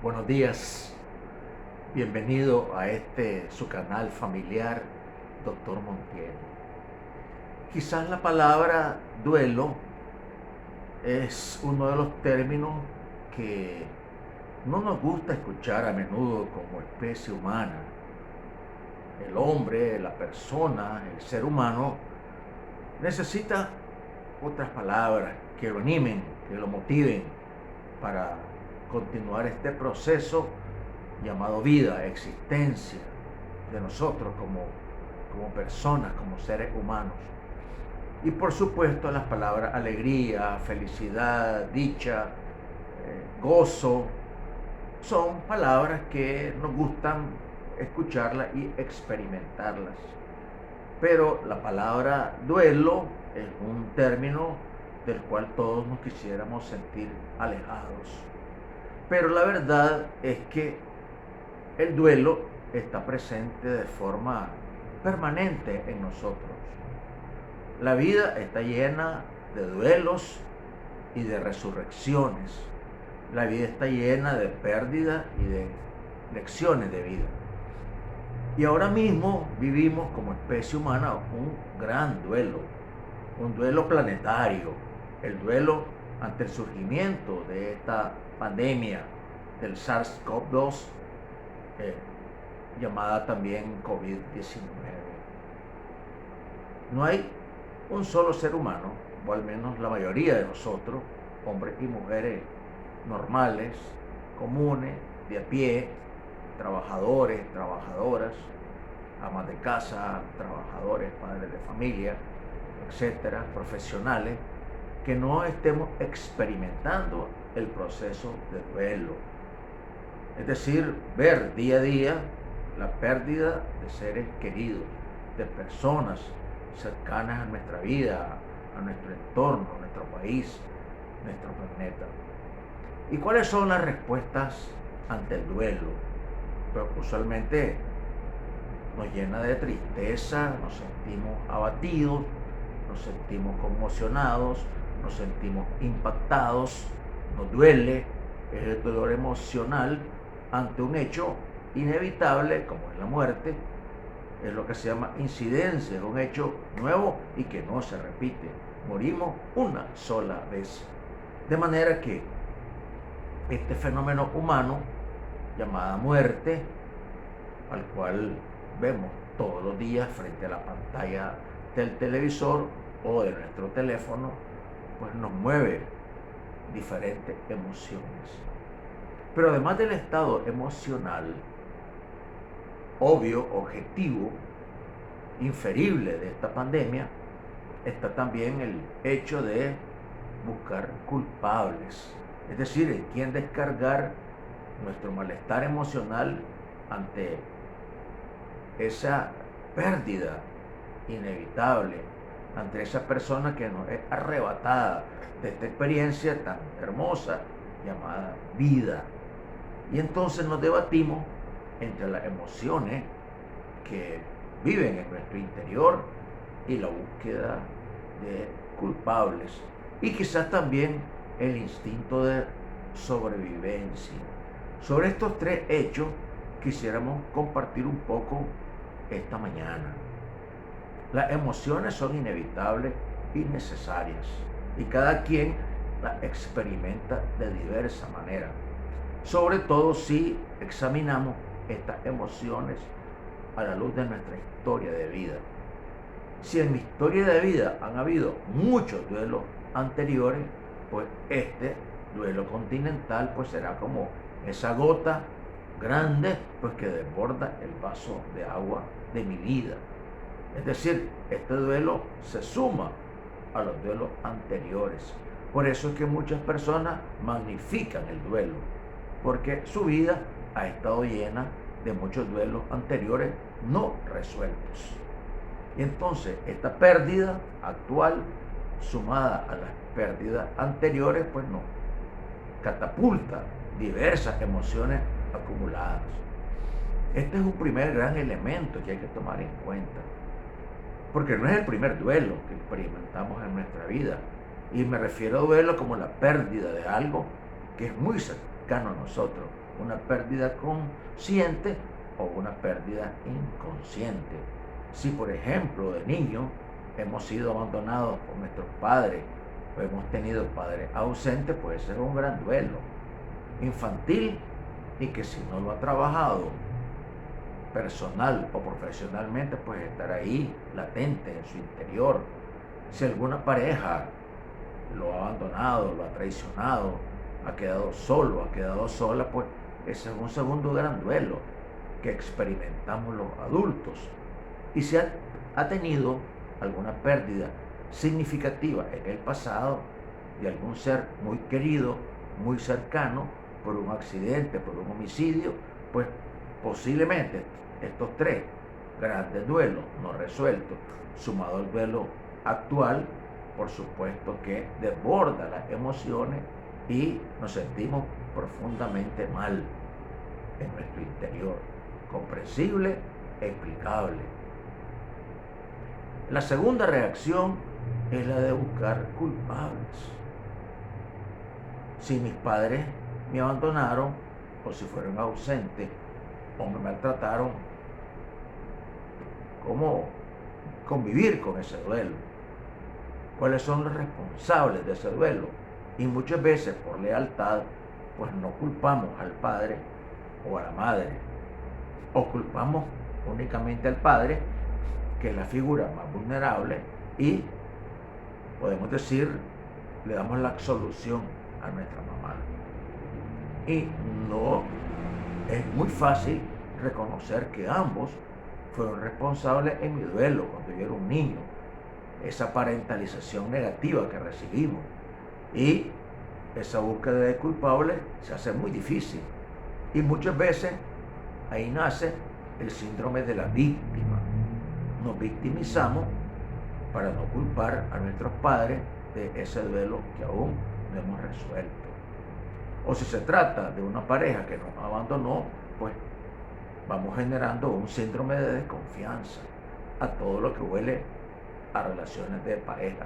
Buenos días, bienvenido a su canal familiar, Doctor Montiel. Quizás la palabra duelo es uno de los términos que no nos gusta escuchar a menudo como especie humana. El hombre, la persona, el ser humano necesita otras palabras que lo animen, que lo motiven para continuar este proceso llamado vida, existencia de nosotros como personas, como seres humanos. Y por supuesto las palabras alegría, felicidad, dicha, gozo, son palabras que nos gustan escucharlas y experimentarlas. Pero la palabra duelo es un término del cual todos nos quisiéramos sentir alejados. Pero la verdad es que el duelo está presente de forma permanente en nosotros. La vida está llena de duelos y de resurrecciones. La vida está llena de pérdidas y de lecciones de vida. Y ahora mismo vivimos como especie humana un gran duelo, un duelo planetario, el duelo ante el surgimiento de esta pandemia del SARS-CoV-2, llamada también COVID-19. No hay un solo ser humano, o al menos la mayoría de nosotros, hombres y mujeres normales, comunes, de a pie, trabajadores, trabajadoras, amas de casa, trabajadores, padres de familia, etcétera, profesionales, que no estemos experimentando el proceso de duelo. Es decir, ver día a día la pérdida de seres queridos, de personas cercanas a nuestra vida, a nuestro entorno, a nuestro país, nuestro planeta. ¿Y cuáles son las respuestas ante el duelo? Pues usualmente nos llena de tristeza, nos sentimos abatidos, nos sentimos conmocionados, nos sentimos impactados, nos duele, es el dolor emocional ante un hecho inevitable como es la muerte. Es lo que se llama incidencia, es un hecho nuevo y que no se repite. Morimos una sola vez. De manera que este fenómeno humano llamada muerte, al cual vemos todos los días frente a la pantalla del televisor o de nuestro teléfono, pues nos mueve diferentes emociones. Pero además del estado emocional, obvio, objetivo, inferible de esta pandemia, está también el hecho de buscar culpables, es decir, en quién descargar nuestro malestar emocional ante esa pérdida inevitable, ante esa persona que nos es arrebatada de esta experiencia tan hermosa llamada vida. Y entonces nos debatimos entre las emociones que viven en nuestro interior y la búsqueda de culpables, y quizás también el instinto de sobrevivencia. Sobre estos tres hechos quisiéramos compartir un poco esta mañana. Las emociones son inevitables y necesarias, y cada quien las experimenta de diversa manera, sobre todo si examinamos estas emociones a la luz de nuestra historia de vida. Si en mi historia de vida han habido muchos duelos anteriores, pues este duelo continental pues será como esa gota grande pues que desborda el vaso de agua de mi vida. Es decir, este duelo se suma a los duelos anteriores. Por eso es que muchas personas magnifican el duelo, porque su vida ha estado llena de muchos duelos anteriores no resueltos. Y entonces esta pérdida actual, sumada a las pérdidas anteriores, pues nos catapulta diversas emociones acumuladas. Este es un primer gran elemento que hay que tomar en cuenta, porque no es el primer duelo que experimentamos en nuestra vida. Y me refiero a duelo como la pérdida de algo que es muy cercano a nosotros, una pérdida consciente o una pérdida inconsciente. Si por ejemplo de niño hemos sido abandonados por nuestros padres o hemos tenido padres ausentes, puede ser un gran duelo infantil y que si no lo ha trabajado personal o profesionalmente, pues estará ahí latente en su interior. Si alguna pareja lo ha abandonado, lo ha traicionado, ha quedado solo, ha quedado sola, pues ese es un segundo gran duelo que experimentamos los adultos. Y si ha tenido alguna pérdida significativa en el pasado de algún ser muy querido, muy cercano, por un accidente, por un homicidio, pues posiblemente estos tres grandes duelos no resueltos, sumado al duelo actual, por supuesto que desborda las emociones y nos sentimos profundamente mal en nuestro interior, comprensible, explicable. La segunda reacción es la de buscar culpables. Si mis padres me abandonaron, o si fueron ausentes, o me maltrataron, ¿cómo convivir con ese duelo? ¿Cuáles son los responsables de ese duelo? Y muchas veces por lealtad, pues no culpamos al padre o a la madre, o culpamos únicamente al padre, que es la figura más vulnerable, y podemos decir, le damos la absolución a nuestra mamá. Y no es muy fácil reconocer que ambos fueron responsables en mi duelo cuando yo era un niño, esa parentalización negativa que recibimos, y esa búsqueda de culpables se hace muy difícil, y muchas veces ahí nace el síndrome de la víctima. Nos victimizamos para no culpar a nuestros padres de ese duelo que aún no hemos resuelto. O si se trata de una pareja que nos abandonó, pues vamos generando un síndrome de desconfianza a todo lo que huele a relaciones de pareja.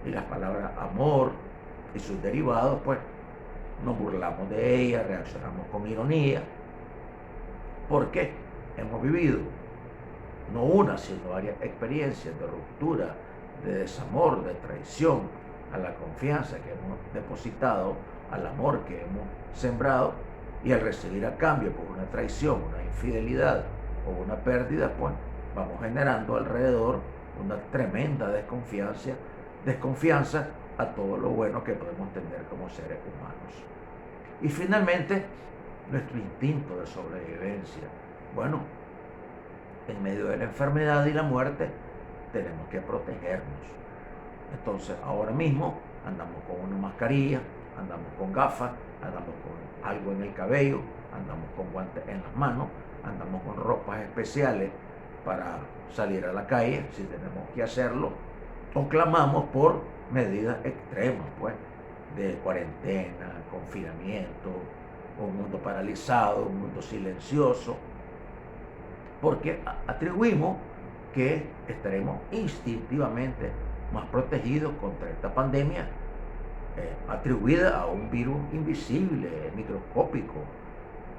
Y las palabras amor y sus derivados, pues nos burlamos de ellas, reaccionamos con ironía, porque hemos vivido no una, sino varias experiencias de ruptura, de desamor, de traición a la confianza que hemos depositado, al amor que hemos sembrado, y al recibir a cambio por una traición, una infidelidad o una pérdida, pues vamos generando alrededor una tremenda desconfianza a todo lo bueno que podemos tener como seres humanos. Y finalmente, nuestro instinto de sobrevivencia. Bueno, en medio de la enfermedad y la muerte tenemos que protegernos. Entonces ahora mismo andamos con una mascarilla, andamos con gafas, andamos con algo en el cabello, andamos con guantes en las manos, andamos con ropas especiales para salir a la calle si tenemos que hacerlo, o clamamos por medidas extremas, pues, de cuarentena, confinamiento, un mundo paralizado, un mundo silencioso, porque atribuimos que estaremos instintivamente más protegidos contra esta pandemia, atribuida a un virus invisible, microscópico,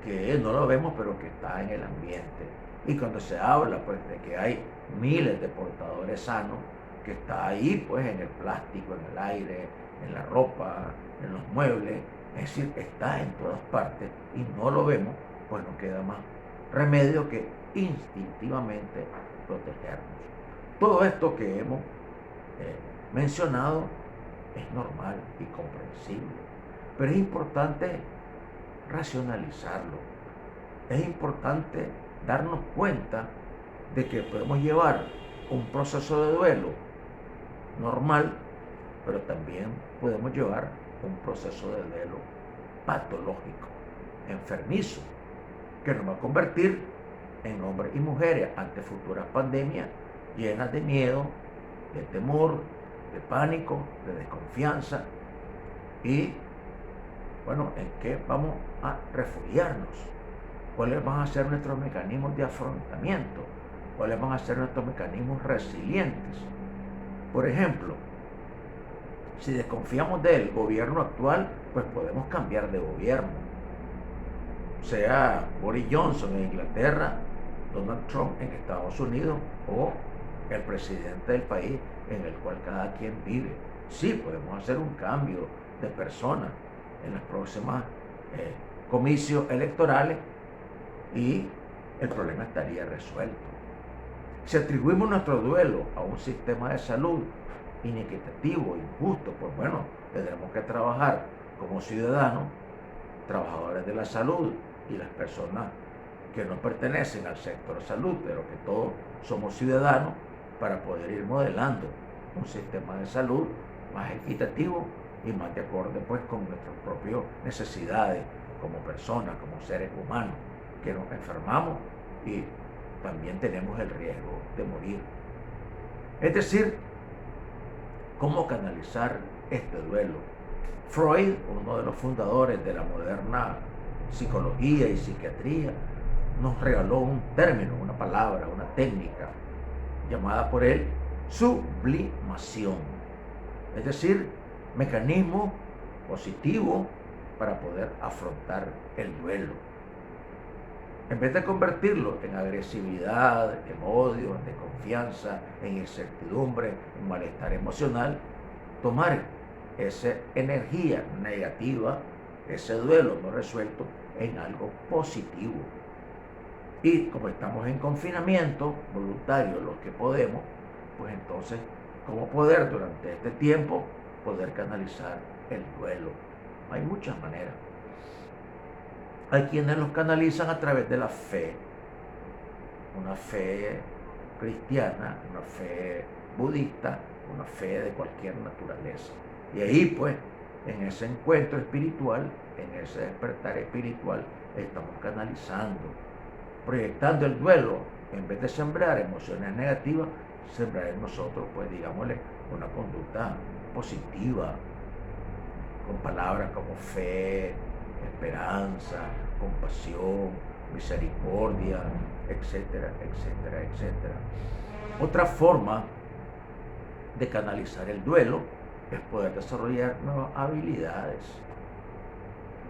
que no lo vemos pero que está en el ambiente. Y cuando se habla pues de que hay miles de portadores sanos, que está ahí pues en el plástico, en el aire, en la ropa, en los muebles, es decir, está en todas partes y no lo vemos, pues no queda más remedio que instintivamente protegernos. Todo esto que hemos mencionado es normal y comprensible, pero es importante racionalizarlo. Es importante darnos cuenta de que podemos llevar un proceso de duelo normal, pero también podemos llevar un proceso de duelo patológico, enfermizo, que nos va a convertir en hombres y mujeres ante futuras pandemias llenas de miedo, de temor, de pánico, de desconfianza. Y bueno, ¿en qué vamos a refugiarnos? ¿Cuáles van a ser nuestros mecanismos de afrontamiento? ¿Cuáles van a ser nuestros mecanismos resilientes? Por ejemplo, si desconfiamos del gobierno actual, pues podemos cambiar de gobierno. sea Boris Johnson en Inglaterra, Donald Trump en Estados Unidos o el presidente del país en el cual cada quien vive. Sí, podemos hacer un cambio de persona en las próximas comicios electorales y el problema estaría resuelto. Si atribuimos nuestro duelo a un sistema de salud inequitativo, injusto, pues bueno, tendremos que trabajar como ciudadanos, trabajadores de la salud y las personas que no pertenecen al sector salud, pero que todos somos ciudadanos, para poder ir modelando un sistema de salud más equitativo y más de acuerdo pues con nuestras propias necesidades como personas, como seres humanos, que nos enfermamos y también tenemos el riesgo de morir. Es decir, ¿cómo canalizar este duelo? Freud, uno de los fundadores de la moderna psicología y psiquiatría, nos regaló un término, una palabra, una técnica llamada por él sublimación, es decir, mecanismo positivo para poder afrontar el duelo. En vez de convertirlo en agresividad, en odio, en desconfianza, en incertidumbre, en malestar emocional, tomar esa energía negativa, ese duelo no resuelto, en algo positivo. Y como estamos en confinamiento voluntario, los que podemos, pues entonces, ¿cómo poder durante este tiempo poder canalizar el duelo? Hay muchas maneras. Hay quienes los canalizan a través de la fe, una fe cristiana, una fe budista, una fe de cualquier naturaleza. Y ahí pues, en ese encuentro espiritual, en ese despertar espiritual, estamos canalizando, proyectando el duelo. En vez de sembrar emociones negativas, sembrar en nosotros, pues digámosle, una conducta positiva, con palabras como fe, esperanza, compasión, misericordia, etcétera, etcétera, etcétera. Otra forma de canalizar el duelo es poder desarrollar nuevas habilidades.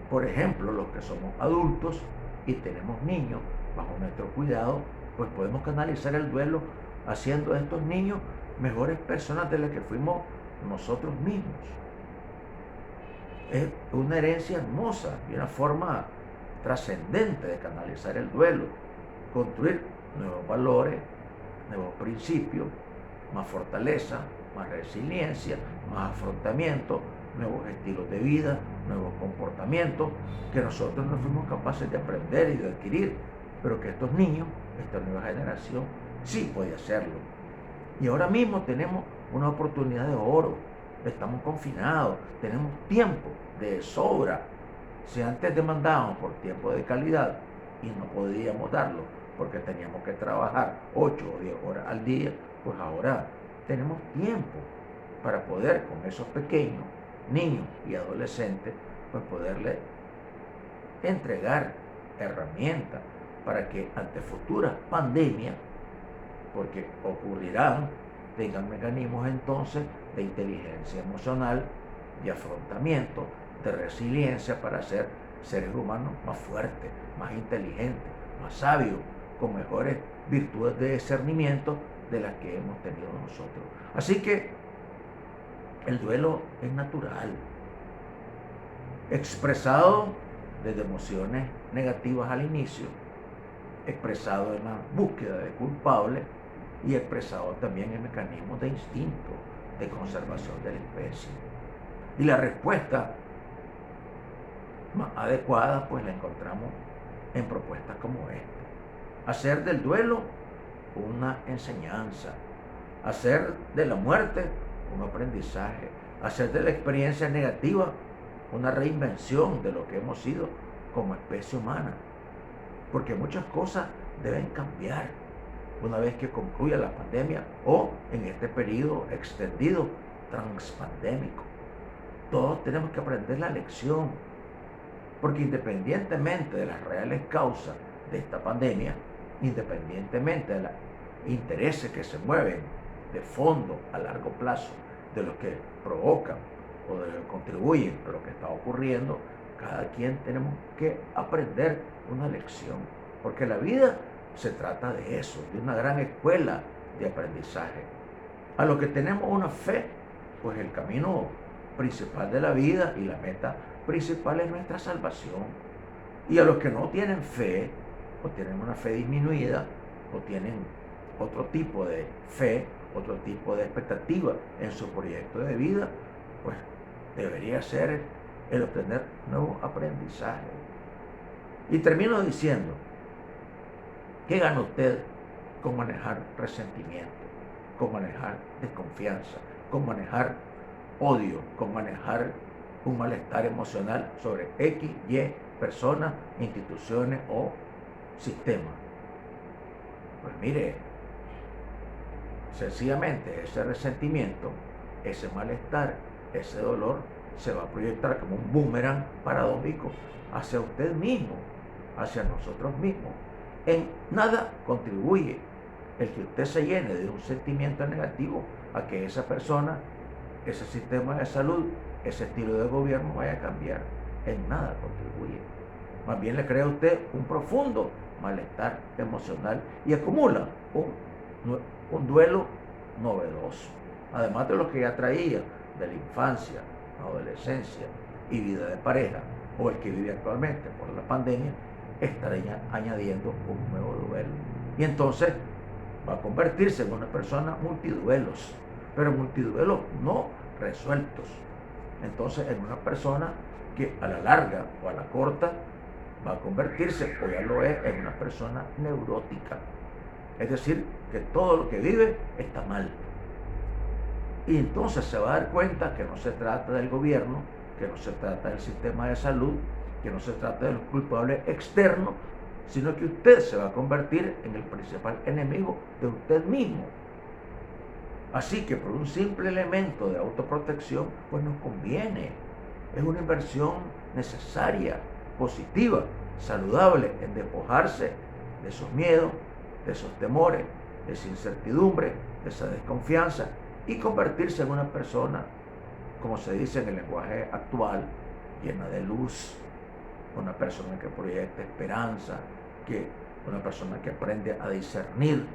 Por ejemplo, los que somos adultos y tenemos niños bajo nuestro cuidado, pues podemos canalizar el duelo haciendo de estos niños mejores personas de las que fuimos nosotros mismos. Es una herencia hermosa y una forma trascendente de canalizar el duelo, construir nuevos valores, nuevos principios, más fortaleza, más resiliencia, más afrontamiento, nuevos estilos de vida, nuevos comportamientos que nosotros no fuimos capaces de aprender y de adquirir, pero que estos niños, esta nueva generación, sí puede hacerlo. Y ahora mismo tenemos una oportunidad de oro. Estamos confinados, tenemos tiempo de sobra. Si antes demandábamos por tiempo de calidad y no podíamos darlo porque teníamos que trabajar 8 o 10 horas al día, pues ahora tenemos tiempo para poder con esos pequeños, niños y adolescentes, pues poderles entregar herramientas para que ante futuras pandemias, porque ocurrirán, tengan mecanismos entonces de inteligencia emocional, de afrontamiento, de resiliencia para ser seres humanos más fuertes, más inteligentes, más sabios, con mejores virtudes de discernimiento de las que hemos tenido nosotros. Así que el duelo es natural, expresado desde emociones negativas al inicio, expresado en la búsqueda de culpables y expresado también en mecanismos de instinto de conservación de la especie. Y la respuesta más adecuada pues la encontramos en propuestas como esta: hacer del duelo una enseñanza, hacer de la muerte un aprendizaje, hacer de la experiencia negativa una reinvención de lo que hemos sido como especie humana, porque muchas cosas deben cambiar una vez que concluya la pandemia o en este periodo extendido transpandémico. Todos tenemos que aprender la lección, porque independientemente de las reales causas de esta pandemia, independientemente de los intereses que se mueven de fondo a largo plazo, de los que provocan o de los que contribuyen a lo que está ocurriendo, cada quien tenemos que aprender una lección, porque la vida se trata de eso, de una gran escuela de aprendizaje. A los que tenemos una fe, pues el camino principal de la vida y la meta principal es nuestra salvación. Y a los que no tienen fe, o tienen una fe disminuida, o tienen otro tipo de fe, otro tipo de expectativa en su proyecto de vida, pues debería ser el obtener nuevo aprendizaje. Y termino diciendo, ¿qué gana usted con manejar resentimiento, con manejar desconfianza, con manejar odio, con manejar un malestar emocional sobre X, Y, personas, instituciones o sistemas? Pues mire, sencillamente ese resentimiento, ese malestar, ese dolor se va a proyectar como un boomerang paradójico hacia usted mismo, hacia nosotros mismos. En nada contribuye el que usted se llene de un sentimiento negativo a que esa persona, ese sistema de salud, ese estilo de gobierno vaya a cambiar. En nada contribuye. Más bien le crea a usted un profundo malestar emocional y acumula un duelo novedoso, además de lo que ya traía de la infancia, adolescencia y vida de pareja, o el que vive actualmente por la pandemia, estaría añadiendo un nuevo duelo. Y entonces va a convertirse en una persona multiduelos, pero multiduelos no resueltos. Entonces en una persona que a la larga o a la corta va a convertirse, o ya lo es, en una persona neurótica. Es decir, que todo lo que vive está mal. Y entonces se va a dar cuenta que no se trata del gobierno, que no se trata del sistema de salud, que no se trata de los culpables externos, sino que usted se va a convertir en el principal enemigo de usted mismo. Así que por un simple elemento de autoprotección, pues nos conviene. Es una inversión necesaria, positiva, saludable, en despojarse de esos miedos, de esos temores, de esa incertidumbre, de esa desconfianza, y convertirse en una persona, como se dice en el lenguaje actual, llena de luz, una persona que proyecta esperanza, una persona que aprende a discernir,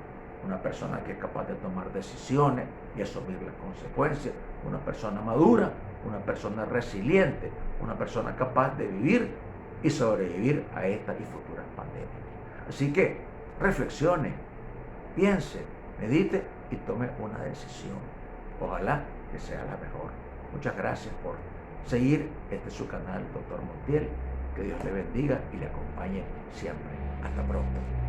una persona que es capaz de tomar decisiones y asumir las consecuencias, una persona madura, una persona resiliente, una persona capaz de vivir y sobrevivir a estas y futuras pandemias. Así que reflexione, piense, medite y tome una decisión. Ojalá que sea la mejor. Muchas gracias por seguir su canal, Dr. Montiel. Que Dios le bendiga y le acompañe siempre. Hasta pronto.